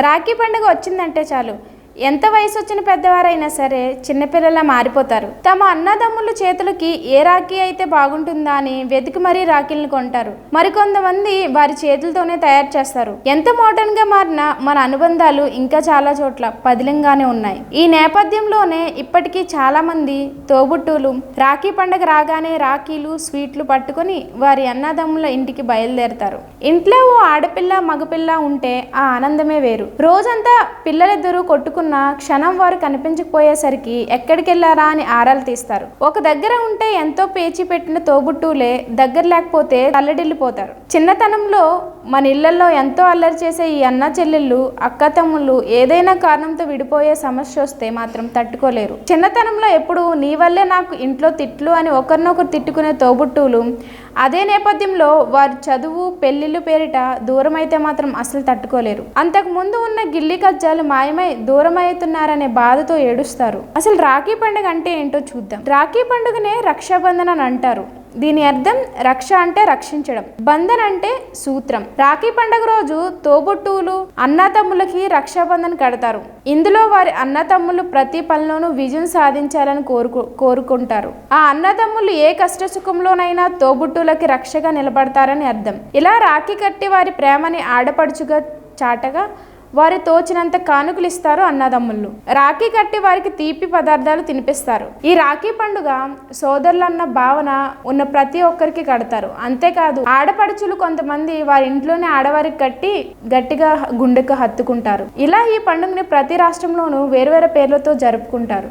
రాఖీ పండుగ వచ్చిందంటే చాలు ఎంత వయసు వచ్చిన పెద్దవారైనా సరే చిన్నపిల్లలా మారిపోతారు. తమ అన్నదమ్ముల చేతులకి ఏ రాఖీ అయితే బాగుంటుందా అని వెతికి మరీ రాఖీలను కొంటారు. మరికొంతమంది వారి చేతులతోనే తయారు చేస్తారు. ఎంత మోడర్న్ గా మారినా మన అనుబంధాలు ఇంకా చాలా చోట్ల పదిలంగానే ఉన్నాయి. ఈ నేపథ్యంలోనే ఇప్పటికీ చాలా మంది తోబుట్టువులు రాఖీ పండుగ రాగానే రాఖీలు స్వీట్లు పట్టుకొని వారి అన్నదమ్ముల ఇంటికి బయలుదేరతారు. ఇంట్లో ఓ ఆడపిల్ల మగపిల్ల ఉంటే ఆ ఆనందమే వేరు. రోజంతా పిల్లలిద్దరూ కొట్టుకున్న క్షణం వారు కనిపించకపోయేసరికి ఎక్కడికి వెళ్ళారా అని ఆరాలు తీస్తారు. ఒక దగ్గర ఉంటే ఎంతో పేచి పెట్టిన తోబుట్టువులే దగ్గర లేకపోతే తల్లడిల్లిపోతారు. చిన్నతనంలో మన ఇళ్లలో ఎంతో అల్లరి చేసే ఈ అన్న చెల్లెళ్ళు అక్క తమ్ముళ్ళు ఏదైనా కారణంతో విడిపోయే సమస్య వస్తే మాత్రం తట్టుకోలేరు. చిన్నతనంలో ఎప్పుడు నీ వల్లే నాకు ఇంట్లో తిట్లు అని ఒకరినొకరు తిట్టుకునే తోబుట్టువులు అదే నేపథ్యంలో వారు చదువు పెళ్లిళ్ళు పేరిట దూరం అయితే మాత్రం అసలు తట్టుకోలేరు. అంతకు ముందు ఉన్న గిల్లి కజ్జాలు మాయమై దూరం అవుతున్నారనే బాధతో ఏడుస్తారు. అసలు రాఖీ పండుగ అంటే ఏంటో చూద్దాం. రాఖీ పండుగనే రక్షాబంధన్ అని అంటారు. దీని అర్థం రక్ష అంటే రక్షించడం, బంధన్ అంటే సూత్రం. రాఖీ పండుగ రోజు తోబుట్టువులు అన్నతమ్ములకి రక్షాబంధన్ కడతారు. ఇందులో వారి అన్నతమ్ములు ప్రతి పనిలోనూ విజయం సాధించాలని కోరుకుంటారు. ఆ అన్నతమ్ములు ఏ కష్ట సుఖంలోనైనా తోబుట్టువులకి రక్షగా నిలబడతారని అర్థం. ఇలా రాఖీ కట్టి వారి ప్రేమని ఆడపడుచుగా చాటగా వారి తోచినంత కానుకలు ఇస్తారు అన్నదమ్ముళ్ళు. రాఖీ కట్టి వారికి తీపి పదార్థాలు తినిపిస్తారు. ఈ రాఖీ పండుగ సోదరులన్న భావన ఉన్న ప్రతి ఒక్కరికి కడతారు. అంతేకాదు ఆడపడుచులు కొంతమంది వారి ఇంట్లోనే ఆడవారికి కట్టి గట్టిగా గుండెకు హత్తుకుంటారు. ఇలా ఈ పండుగని ప్రతి రాష్ట్రంలోనూ వేరువేరు పేర్లతో జరుపుకుంటారు.